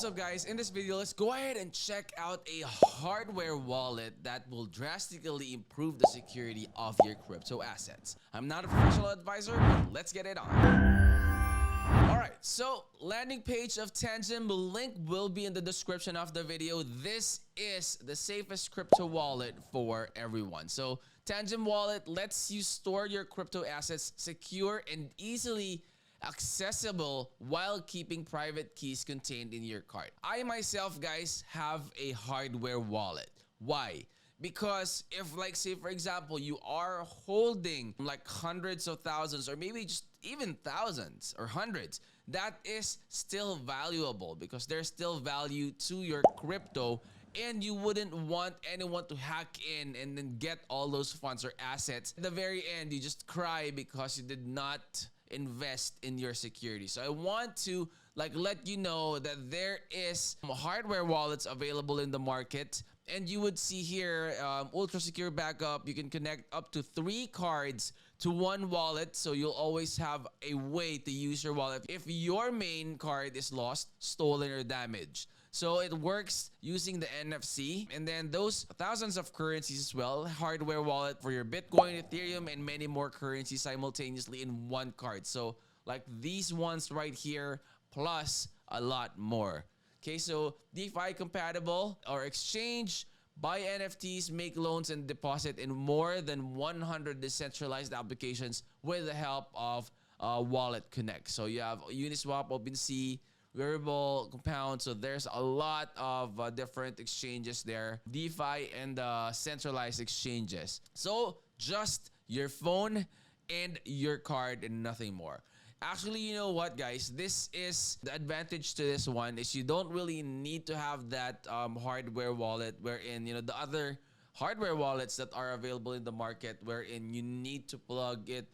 What's up, guys? In this video, let's go ahead and check out a hardware wallet that will drastically improve the security of your crypto assets. I'm not a professional advisor, but let's get it on. Alright, so landing page of Tangent, the link will be in the description of the video. This is the safest crypto wallet for everyone. So Tangent Wallet lets you store your crypto assets secure and easily accessible while keeping private keys contained in your card. I myself, guys, have a hardware wallet. Why? Because if, like, say for example, you are holding like hundreds of thousands or maybe just even thousands or hundreds, that is still valuable because there's still value to your crypto, and you wouldn't want anyone to hack in and then get all those funds or assets. At the very end, you just cry because you did not invest in your security. So I want to let you know that there is hardware wallets available in the market, and you would see here ultra secure backup. You can connect up to 3 cards to one wallet, so you'll always have a way to use your wallet if your main card is lost, stolen, or damaged. So it works using the NFC, and then those thousands of currencies as well. Hardware wallet for your Bitcoin, Ethereum, and many more currencies simultaneously in one card. So like these ones right here, plus a lot more. Okay, so DeFi compatible or exchange, buy NFTs, make loans, and deposit in more than 100 decentralized applications with the help of Wallet Connect. So you have Uniswap, OpenSea, Variable, Compound. So there's a lot of different exchanges there, DeFi and centralized exchanges. So just your phone and your card and nothing more. Actually, you know what, guys? This is the advantage to this one is you don't really need to have that hardware wallet, wherein, you know, the other hardware wallets that are available in the market, wherein you need to plug it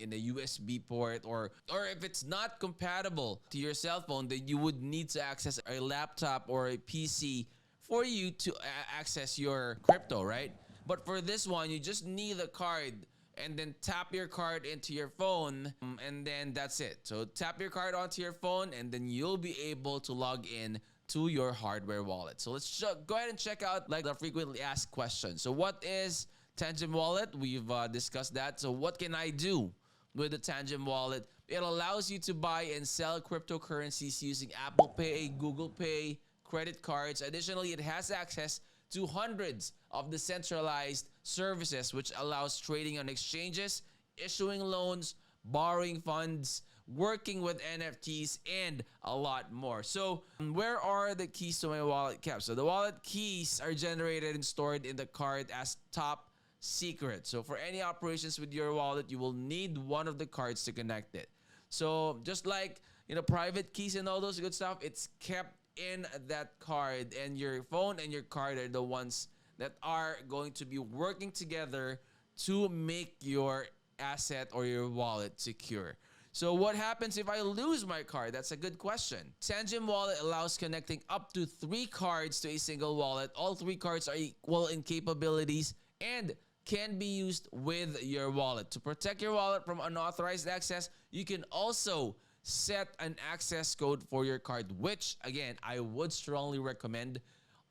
in a USB port, or if it's not compatible to your cell phone, then you would need to access a laptop or a PC for you to access your crypto, right? But for this one, you just need a card and then tap your card into your phone, and then that's it. So tap your card onto your phone, and then you'll be able to log in to your hardware wallet. So let's go ahead and check out like the frequently asked questions. So what is Tangent Wallet? We've discussed that. So what can I do with the Tangent Wallet? It allows you to buy and sell cryptocurrencies using Apple Pay, Google Pay, credit cards. Additionally, it has access to hundreds of decentralized services, which allows trading on exchanges, issuing loans, borrowing funds, working with NFTs, and a lot more. So where are the keys to my wallet kept? So the wallet keys are generated and stored in the card as top secret. So for any operations with your wallet, you will need one of the cards to connect it. So just like, you know, private keys and all those good stuff, it's kept in that card, and your phone and your card are the ones that are going to be working together to make your asset or your wallet secure. So what happens if I lose my card? That's a good question. Tangent Wallet allows connecting up to 3 cards to a single wallet. All 3 cards are equal in capabilities and can be used with your wallet. To protect your wallet from unauthorized access, you can also set an access code for your card, which again, I would strongly recommend.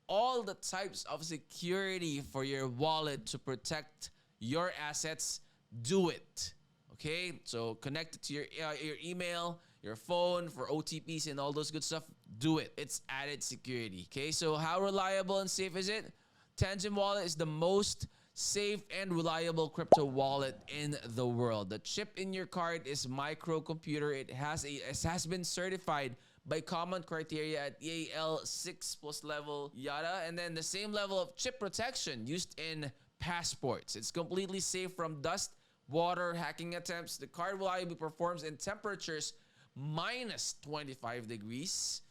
All the types of security for your wallet to protect your assets, do it. Okay, so connect it to your email, your phone for OTPs and all those good stuff. Do it. It's added security. Okay, so how reliable and safe is it? Tangent Wallet is the most safe and reliable crypto wallet in the world. The chip in your card is microcomputer. It has been certified by common criteria at EAL6+ level, yada, and then the same level of chip protection used in passports. It's completely safe from dust, water, hacking attempts. The card reliably performs in temperatures minus 25 degrees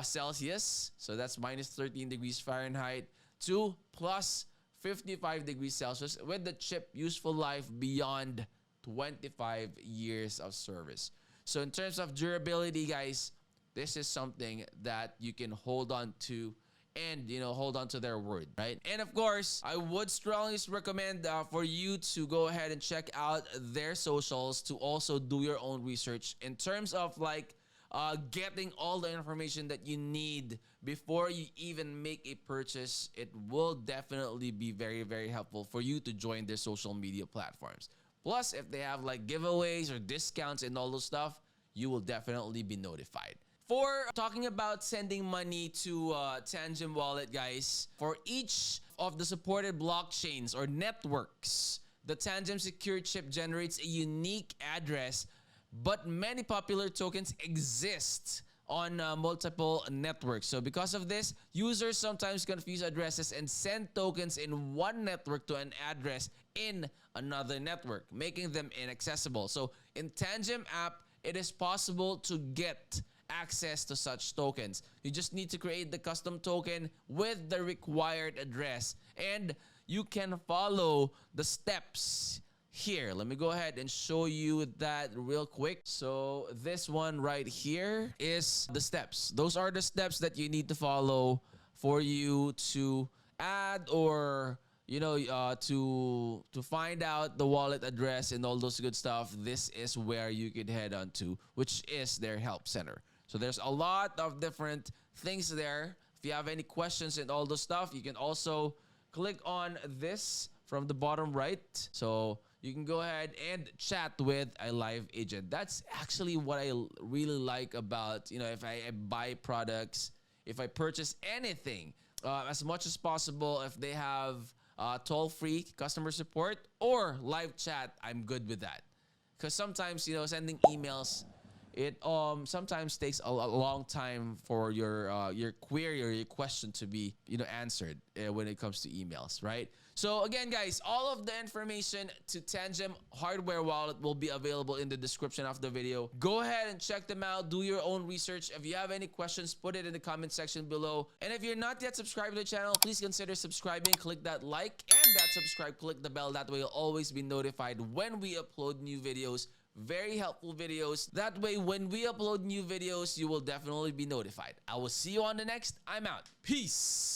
Celsius, so that's minus 13 degrees Fahrenheit, to plus 55 degrees Celsius, with the chip useful life beyond 25 years of service. So in terms of durability, guys, this is something that you can hold on to, and, you know, hold on to their word, right? And of course, I would strongly recommend for you to go ahead and check out their socials, to also do your own research in terms of like getting all the information that you need before you even make a purchase, it will definitely be very, very helpful for you to join their social media platforms. Plus, if they have like giveaways or discounts and all those stuff, you will definitely be notified. For talking about sending money to Tangem Wallet, guys, for each of the supported blockchains or networks, the Tangem Secure Chip generates a unique address, but many popular tokens exist on multiple networks. So because of this, users sometimes confuse addresses and send tokens in one network to an address in another network, making them inaccessible. So in Tangem app, it is possible to get access to such tokens. You just need to create the custom token with the required address, and you can follow the steps here. Let me go ahead and show you that real quick. So this one right here is the steps. Those are the steps that you need to follow for you to add or to find out the wallet address and all those good stuff. This is where you can head on to, which is their help center. So there's a lot of different things there. If you have any questions and all those stuff, you can also click on this from the bottom right. So you can go ahead and chat with a live agent. That's actually what I really like about, if I buy products, if I purchase anything, as much as possible, if they have toll-free customer support or live chat, I'm good with that. Because sometimes, sending emails, it sometimes takes a long time for your query or your question to be answered when it comes to emails, right? So again, guys, all of the information to Tangem hardware wallet will be available in the description of the video. Go ahead and check them out. Do your own research. If you have any questions, put it in the comment section below. And if you're not yet subscribed to the channel, please consider subscribing. Click that like and that subscribe. Click the bell. That way you'll always be notified when we upload new videos. Very helpful videos. That way, when we upload new videos, you will definitely be notified. I will see you on the next. I'm out. Peace.